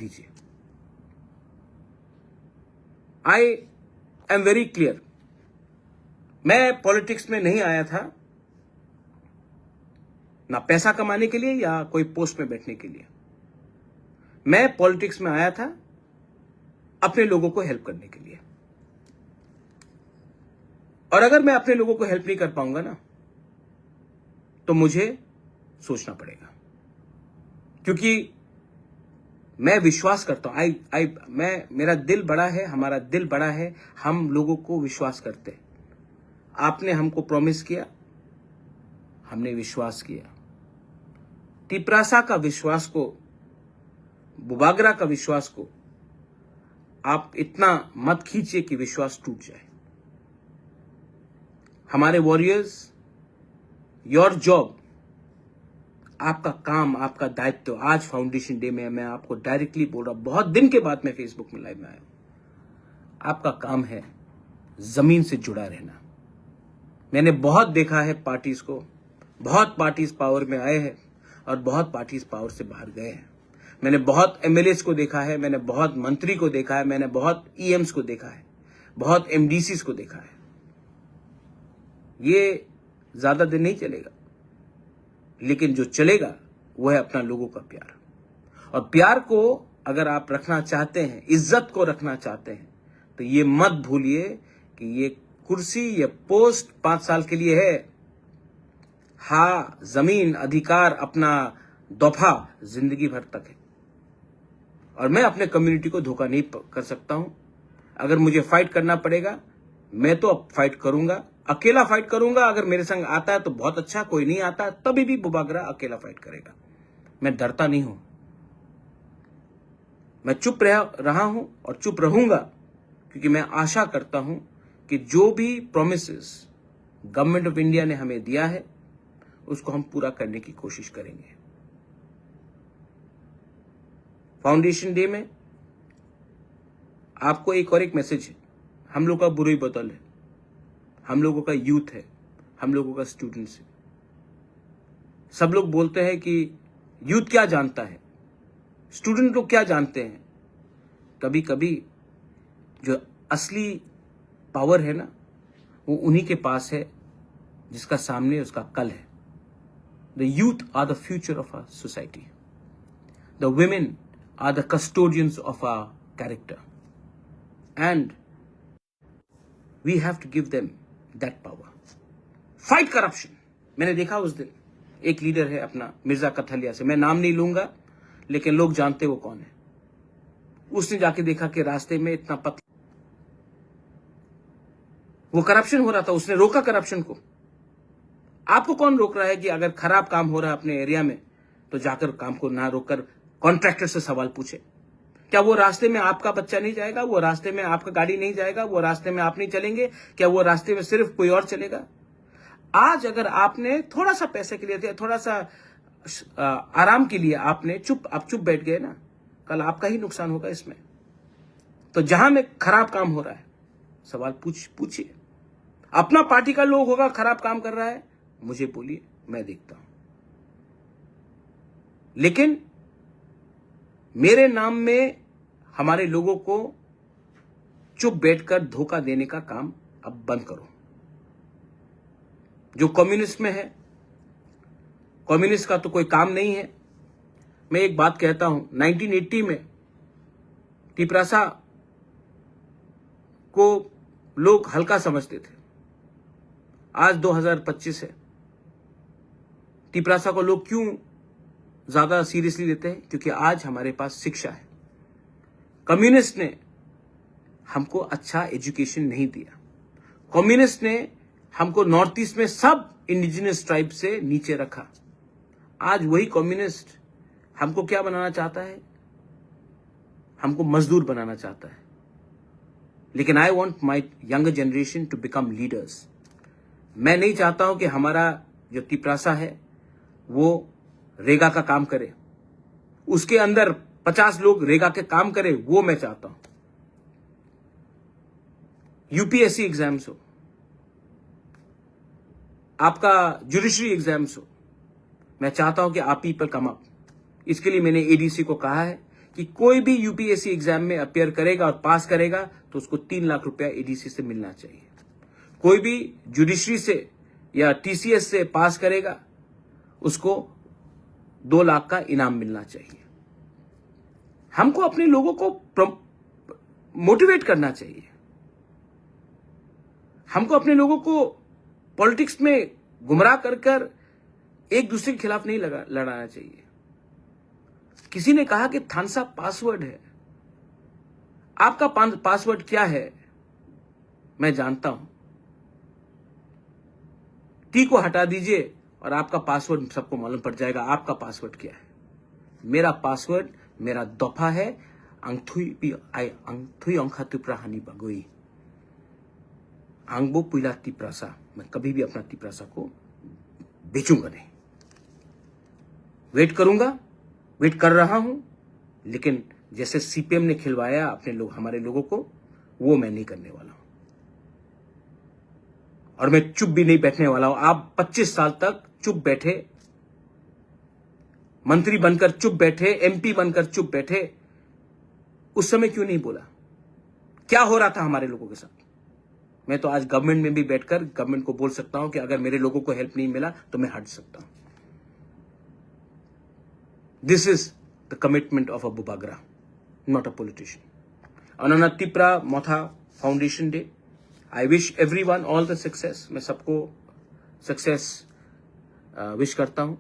दीजिए। I am very clear, मैं politics में नहीं आया था ना पैसा कमाने के लिए या कोई पोस्ट में बैठने के लिए। मैं पॉलिटिक्स में आया था अपने लोगों को हेल्प करने के लिए। और अगर मैं अपने लोगों को हेल्प नहीं कर पाऊंगा ना, तो मुझे सोचना पड़ेगा, क्योंकि मैं विश्वास करता हूं। मेरा दिल बड़ा है, हमारा दिल बड़ा है, हम लोगों को विश्वास करते हैं। आपने हमको प्रॉमिस किया, हमने विश्वास किया। तिपरासा का विश्वास को, बुबागरा का विश्वास को आप इतना मत खींचिए कि विश्वास टूट जाए। हमारे वॉरियर्स, योर जॉब, आपका काम, आपका दायित्व, आज फाउंडेशन डे में मैं आपको डायरेक्टली बोल रहा हूं, बहुत दिन के बाद मैं फेसबुक में लाइव में आया हूं। आपका काम है जमीन से जुड़ा रहना। मैंने बहुत देखा है पार्टीज को, बहुत पार्टीज पावर में आए हैं और बहुत पार्टीज पावर से बाहर गए हैं। मैंने बहुत एमएलएस को देखा है, मैंने बहुत मंत्री को देखा है, मैंने बहुत ईएम्स को देखा है, बहुत एमडीसीज को देखा है। ये ज्यादा दिन नहीं चलेगा, लेकिन जो चलेगा वो है अपना लोगों का प्यार। और प्यार को अगर आप रखना चाहते हैं, इज्जत को रखना चाहते हैं, तो ये मत भूलिए कि ये कुर्सी, ये पोस्ट 5 साल के लिए है। हाँ, जमीन, अधिकार, अपना दफा जिंदगी भर तक है। और मैं अपने कम्युनिटी को धोखा नहीं कर सकता हूं। अगर मुझे फाइट करना पड़ेगा, मैं तो अब फाइट करूंगा, अकेला फाइट करूंगा। अगर मेरे संग आता है तो बहुत अच्छा, कोई नहीं आता तभी भी बुबागरा अकेला फाइट करेगा। मैं डरता नहीं हूं, मैं चुप रहा हूं और चुप रहूंगा, क्योंकि मैं आशा करता हूं कि जो भी प्रोमिसेस गवर्नमेंट ऑफ इंडिया ने हमें दिया है उसको हम पूरा करने की कोशिश करेंगे। फाउंडेशन डे में आपको एक मैसेज है। हम लोग का बुरी बदल है, हम लोगों का यूथ है, हम लोगों का स्टूडेंट्स है। सब लोग बोलते हैं कि यूथ क्या जानता है, स्टूडेंट लोग क्या जानते हैं। कभी कभी जो असली पावर है ना, वो उन्हीं के पास है जिसका सामने उसका कल है। The youth are the future of our society, the women are the custodians of our character, and we have to give them that power. Fight corruption. मैंने देखा उस दिन एक लीडर है अपना, मिर्जा कथलिया से, मैं नाम नहीं लूंगा लेकिन लोग जानते वो कौन है। उसने जाके देखा कि रास्ते में इतना पतला, वो करप्शन हो रहा था, उसने रोका करप्शन को। आपको कौन रोक रहा है कि अगर खराब काम हो रहा है अपने एरिया में तो जाकर काम को ना रोककर कॉन्ट्रैक्टर से सवाल पूछे? क्या वो रास्ते में आपका बच्चा नहीं जाएगा? वो रास्ते में आपका गाड़ी नहीं जाएगा? वो रास्ते में आप नहीं चलेंगे? क्या वो रास्ते में सिर्फ कोई और चलेगा? आज अगर आपने थोड़ा सा पैसे के लिए, थोड़ा सा आराम के लिए आपने आप चुप बैठ गए ना, कल आपका ही नुकसान होगा इसमें। तो जहां में खराब काम हो रहा है सवाल पूछिए। अपना पार्टी का लोग होगा खराब काम कर रहा है, मुझे बोलिए, मैं देखता हूं। लेकिन मेरे नाम में हमारे लोगों को चुप बैठकर धोखा देने का काम अब बंद करो। जो कम्युनिस्ट में है, कम्युनिस्ट का तो कोई काम नहीं है। मैं एक बात कहता हूं, 1980 में तिपरासा को लोग हल्का समझते थे, आज 2025 है। तिपरासा को लोग क्यों ज्यादा सीरियसली लेते हैं? क्योंकि आज हमारे पास शिक्षा है। कम्युनिस्ट ने हमको अच्छा एजुकेशन नहीं दिया। कम्युनिस्ट ने हमको नॉर्थ ईस्ट में सब इंडिजिनस ट्राइब से नीचे रखा। आज वही कम्युनिस्ट हमको क्या बनाना चाहता है? हमको मजदूर बनाना चाहता है। लेकिन I want my younger generation to become leaders. मैं नहीं चाहता हूं कि हमारा जो तिपरासा है वो रेगा का काम करे, उसके अंदर 50 लोग रेगा के काम करे, वो मैं चाहता हूं। यूपीएससी एग्जाम्स हो, आपका जुडिशरी एग्जाम्स हो, मैं चाहता हूं कि आप पीपल कम अप। इसके लिए मैंने एडीसी को कहा है कि कोई भी यूपीएससी एग्जाम में अपियर करेगा और पास करेगा तो उसको 3 लाख रुपया एडीसी से मिलना चाहिए। कोई भी जुडिशरी से या टीसीएस से पास करेगा उसको 2 लाख का इनाम मिलना चाहिए। हमको अपने लोगों को मोटिवेट करना चाहिए। हमको अपने लोगों को पॉलिटिक्स में गुमराह कर एक दूसरे के खिलाफ नहीं लड़ाना चाहिए। किसी ने कहा कि थानसा पासवर्ड है। आपका पासवर्ड क्या है मैं जानता हूं। टी को हटा दीजिए और आपका पासवर्ड सबको मालूम पड़ जाएगा आपका पासवर्ड क्या है। मेरा पासवर्ड मेरा दफा है अंगथुई अंखा तिप्रा हानि बगोई आंगबो पुइला तिप्रासा। मैं कभी भी अपना तिप्रासा को बेचूंगा नहीं। वेट करूंगा, वेट कर रहा हूं, लेकिन जैसे सीपीएम ने खिलवाया अपने लोग हमारे लोगों को, वो मैं नहीं करने वाला हूं और मैं चुप भी नहीं बैठने वाला हूं। आप 25 साल तक चुप बैठे, मंत्री बनकर चुप बैठे, एमपी बनकर चुप बैठे, उस समय क्यों नहीं बोला? क्या हो रहा था हमारे लोगों के साथ? मैं तो आज गवर्नमेंट में भी बैठकर गवर्नमेंट को बोल सकता हूं कि अगर मेरे लोगों को हेल्प नहीं मिला तो मैं हट सकता हूं। This is the commitment of a Bubagra, not a politician. अनना Tipra Motha foundation day. I wish everyone all the success. मैं सबको सक्सेस विश करता हूं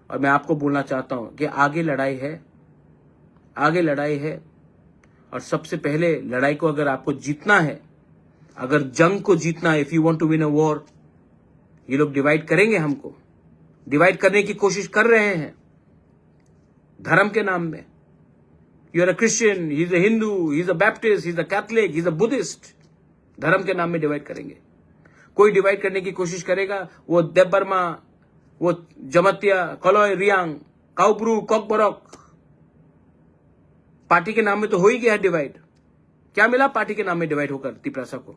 और मैं आपको बोलना चाहता हूं कि आगे लड़ाई है, आगे लड़ाई है। और सबसे पहले लड़ाई को अगर आपको जीतना है, अगर जंग को जीतना है, if you want to win a war, ये लोग डिवाइड करेंगे, हमको डिवाइड करने की कोशिश कर रहे हैं धर्म के नाम में। You are a Christian, he is a Hindu, he is a Baptist, he is a Catholic, he is a Buddhist. धर्म के नाम में डिवाइड करेंगे। कोई डिवाइड करने की कोशिश करेगा, वो देबबर्मा, वो जमतिया, कलोय, रियांग, काउब्रू, कॉकबरक, पार्टी के नाम में तो हो ही गया है डिवाइड। क्या मिला पार्टी के नाम में डिवाइड होकर तिप्रासा को?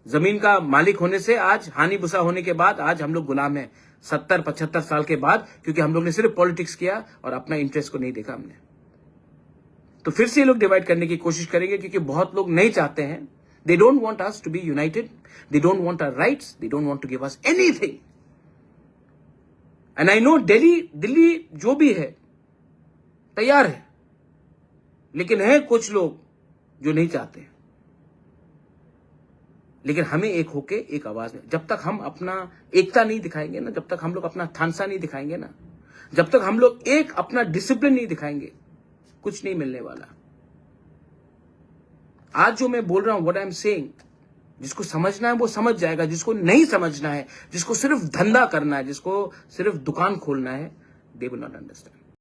जमीन का मालिक होने से आज हानि बुसा होने के बाद आज हम लोग गुलाम हैं 70-75 साल के बाद, क्योंकि हम लोग ने सिर्फ पॉलिटिक्स किया और अपना इंटरेस्ट को नहीं देखा हमने। तो फिर से ये लोग डिवाइड करने की कोशिश करेंगे, क्योंकि बहुत लोग नहीं चाहते हैं। They don't want us to be united, they don't want our rights, they don't want to give us anything. And I know Delhi जो भी है तैयार है, लेकिन है कुछ लोग जो नहीं चाहते। लेकिन हमें एक होके एक आवाज में, जब तक हम अपना एकता नहीं दिखाएंगे ना, जब तक हम लोग अपना थानसा नहीं दिखाएंगे ना, जब तक हम लोग एक अपना डिसिप्लिन नहीं दिखाएंगे, कुछ नहीं मिलने वाला। आज जो मैं बोल रहा हूं, व्हाट आई एम सेइंग, जिसको समझना है वो समझ जाएगा, जिसको नहीं समझना है, जिसको सिर्फ धंधा करना है, जिसको सिर्फ दुकान खोलना है, दे विल नॉट अंडरस्टैंड।